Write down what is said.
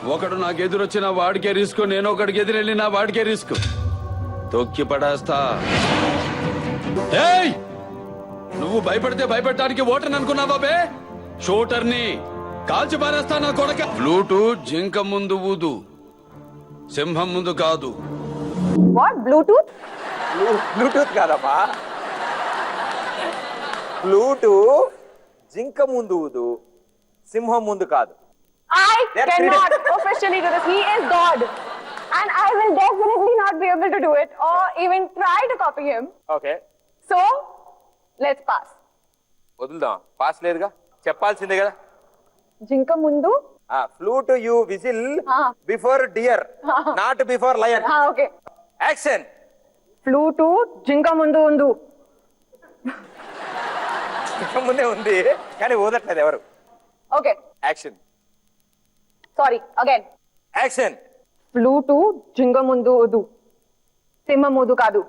ఒకడు నాకు ఎదురొచ్చిన వాడికే రిస్క్, నేను ఒకడికి ఎదురెళ్ళిన వాడికే రిస్క్. తొక్కి పడేస్తా. ఏయ్, నువ్వు భయపడితే భయపెట్టడానికి ఓటర్ని అనుకున్నావా బే? షూటర్ని కాల్చి పారేస్తా నా కొడక. బ్లూటూత్ జింక ముందు ఊదు, సింహం ముందు కాదు. What Bluetooth? బ్లూటూత్ కాదమ్మా, బ్లూటూత్ జింక ముందు ఊదు, సింహం ముందు కాదు. I That's cannot officially do this. He is God. And I will definitely not be able to do it or even try to copy him. Okay, So, let's pass. వదులుదాం. Pass లేదుగా, చెప్పాల్సిందే కదా. Jinka mundu? Flute you whistle before deer, Ah. Not before lion. Okay. Action. Flute, jinka mundu undu. ముందే ఉంది కానీ ఊదట్లేదు ఎవరు. Okay. Action. Sorry. Again. Action. Flute, jinka mundu udu. Simha mudu kadu.